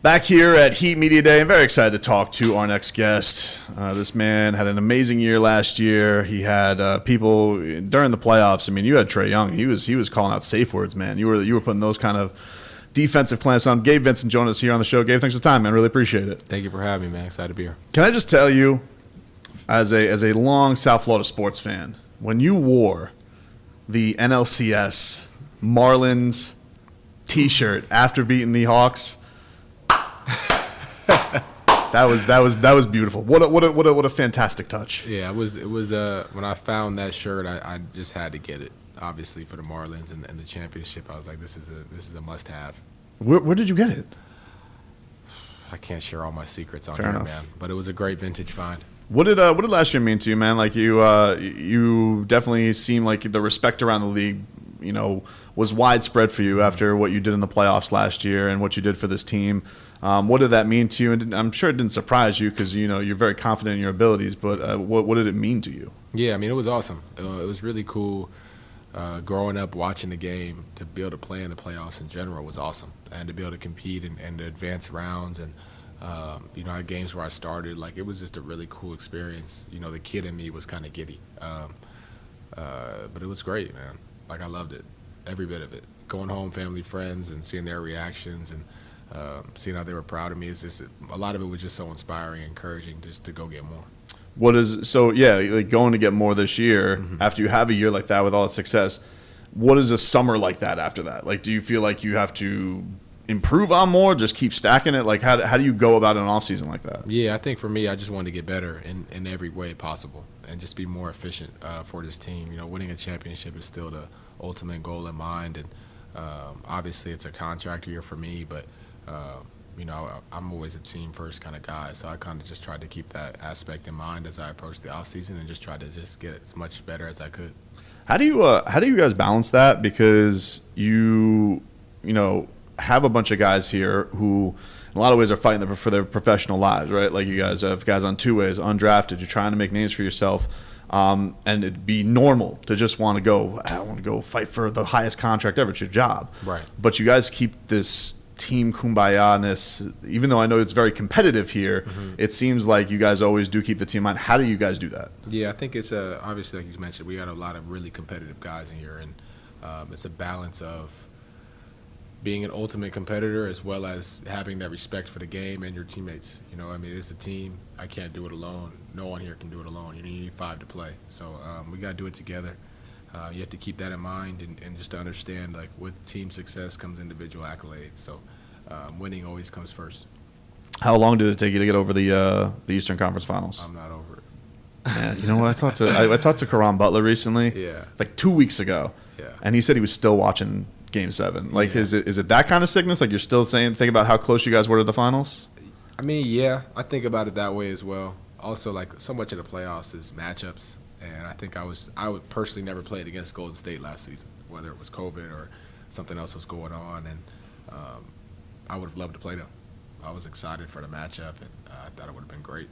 Back here at Heat Media Day, I'm very excited to talk to our next guest. This man had an amazing year last year. He had people during the playoffs. I mean, you had Trae Young. He was calling out safe words, man. You were putting those kind of defensive clamps on. Gabe Vincent joining us here on the show. Gabe, thanks for the time, man. Really appreciate it. Thank you for having me, man. Excited to be here. Can I just tell you, as a long South Florida sports fan, when you wore the NLCS Marlins T-shirt after beating the Hawks, that was beautiful. What a fantastic touch. Yeah, it was when I found that shirt, I just had to get it. Obviously for the Marlins and the championship, I was like, this is a must-have. Where did you get it? I can't share all my secrets on Fair here, enough. man. But it was a great vintage find. What did last year mean to you, man? Like you definitely seem like the respect around the league, was widespread for you after what you did in the playoffs last year and what you did for this team. What did that mean to you? And I'm sure it didn't surprise you because you're very confident in your abilities. But what did it mean to you? Yeah, I mean, it was awesome. It was really cool. Growing up watching the game, to be able to play in the playoffs in general was awesome, and to be able to compete and to advance rounds and I had games where I started. Like, it was just a really cool experience. The kid in me was kind of giddy, but it was great, man. Like, I loved it, every bit of it. Going home, family, friends, and seeing their reactions and seeing how they were proud of me. It's just a lot of it was just so inspiring, encouraging, just to go get more. Like going to get more this year after you have a year like that with all that success. What is a summer like that after that? Like, do you feel like you have to improve on more, just keep stacking it? Like, how do you go about an off season like that? Yeah, I think for me, I just wanted to get better in every way possible and just be more efficient for this team. Winning a championship is still the ultimate goal in mind, and obviously it's a contract year for me, but I'm always a team first kind of guy, so I kind of just tried to keep that aspect in mind as I approached the off season and just tried to just get as much better as I could. How do you guys balance that? Because you have a bunch of guys here who in a lot of ways are fighting for their professional lives, right? Like, you guys have guys on two ways, undrafted, you're trying to make names for yourself, and it'd be normal to just want to go fight for the highest contract ever. It's your job. Right. But you guys keep this team kumbaya-ness, even though I know it's very competitive here. It seems like you guys always do keep the team in mind. How do you guys do that? Yeah, I think it's obviously, like you mentioned, we got a lot of really competitive guys in here, and it's a balance of being an ultimate competitor as well as having that respect for the game and your teammates. It's a team. I can't do it alone. No one here can do it alone. You need five to play. So we got to do it together. You have to keep that in mind and just to understand, like, with team success comes individual accolades. So winning always comes first. How long did it take you to get over the Eastern Conference Finals? I'm not over it. Man, you know what? I talked to Karan Butler recently. Yeah. Like 2 weeks ago. Yeah. And he said he was still watching Game 7. Like, Yeah. is it that kind of sickness? Like, you're still think about how close you guys were to the finals? I mean, yeah, I think about it that way as well. Also, like, so much of the playoffs is matchups, and I think I would personally never played against Golden State last season, whether it was COVID or something else was going on, and I would have loved to play them. I was excited for the matchup, and I thought it would have been great.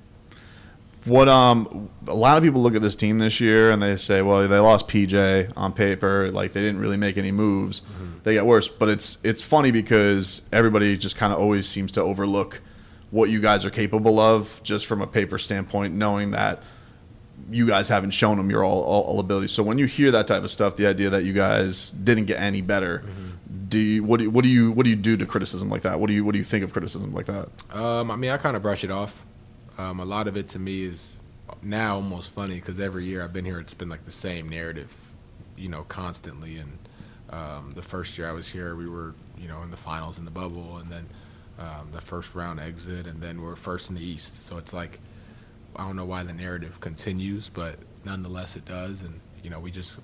What a lot of people look at this team this year and they say, well, they lost PJ on paper, like they didn't really make any moves. They got worse, but it's funny because everybody just kind of always seems to overlook what you guys are capable of just from a paper standpoint, knowing that you guys haven't shown them your all ability. So when you hear that type of stuff, the idea that you guys didn't get any better, what do you do to criticism like that? What do you think of criticism like that? I mean, I kind of brush it off. A lot of it to me is now almost funny because every year I've been here, it's been like the same narrative, constantly. And the first year I was here, we were, in the finals in the bubble, and then the first round exit, and then we're first in the East. So it's like, I don't know why the narrative continues, but nonetheless it does. And, we just,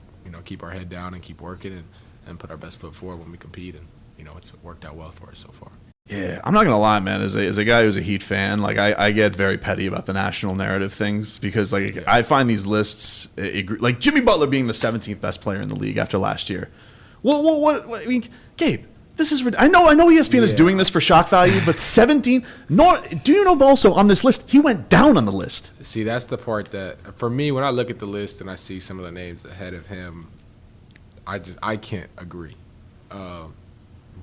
keep our head down and keep working and put our best foot forward when we compete. And, it's worked out well for us so far. Yeah, I'm not gonna lie, man. As a guy who's a Heat fan, like I get very petty about the national narrative things because I find these lists like Jimmy Butler being the 17th best player in the league after last year. What I mean, Gabe, this is I know ESPN is doing this for shock value, but 17. No, do you know also on this list he went down on the list? See, that's the part that for me when I look at the list and I see some of the names ahead of him, I can't agree.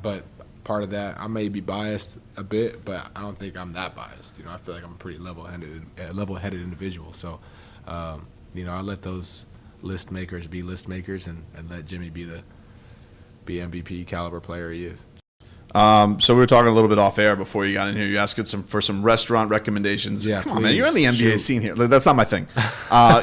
But part of that. I may be biased a bit, but I don't think I'm that biased. I feel like I'm a pretty level-headed individual. So, I let those list makers be list makers, and let Jimmy be MVP caliber player he is. So we were talking a little bit off air before you got in here. You asked for some restaurant recommendations. Yeah, come on, man. You're in the NBA scene here. That's not my thing.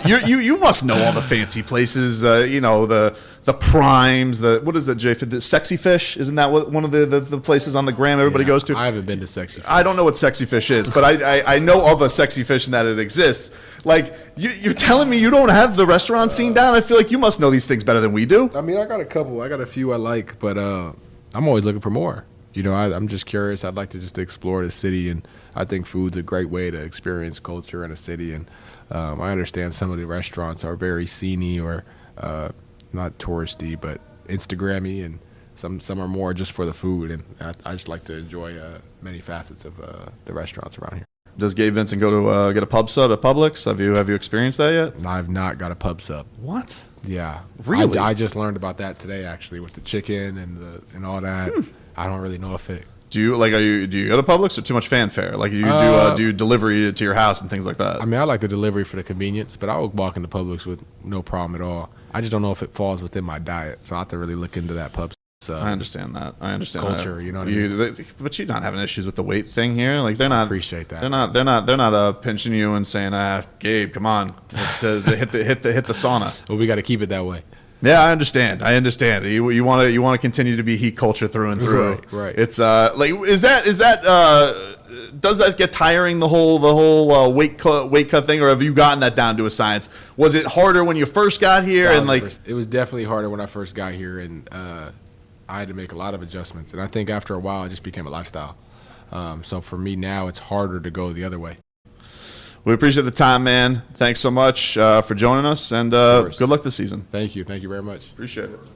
You must know all the fancy places. The Primes. What is that, Jay? The Sexy Fish? Isn't that one of the places on the gram everybody goes to? I haven't been to Sexy Fish. I don't know what Sexy Fish is, but I know of a Sexy Fish and that it exists. Like you're telling me you don't have the restaurant scene down? I feel like you must know these things better than we do. I mean, I got a couple. I got a few I like, but I'm always looking for more. I'm just curious. I'd like to just explore the city, and I think food's a great way to experience culture in a city. And I understand some of the restaurants are very sceney or not touristy, but Instagrammy, and some are more just for the food. And I just like to enjoy many facets of the restaurants around here. Does Gabe Vincent go to get a pub sub at Publix? Have you experienced that yet? I've not got a pub sub. What? Yeah, really? I just learned about that today, actually, with the chicken and all that. I don't really know if it. Do you go to Publix or too much fanfare? Like do you delivery to your house and things like that? I mean, I like the delivery for the convenience, but I would walk into Publix with no problem at all. I just don't know if it falls within my diet, so I have to really look into that pub. I understand that. Culture, that. You know what I mean? But you're not having issues with the weight thing here. Like they're not. I appreciate that. They're not pinching you and saying, Gabe, come on, let's hit the sauna. Well, we got to keep it that way. Yeah, I understand. You want to continue to be heat culture through and through. Right. It's does that get tiring, the whole weight cut thing, or have you gotten that down to a science? Was it harder when you first got here? It was definitely harder when I first got here, and I had to make a lot of adjustments. And I think after a while, it just became a lifestyle. So for me now, it's harder to go the other way. We appreciate the time, man. Thanks so much for joining us, and good luck this season. Thank you very much. Appreciate it.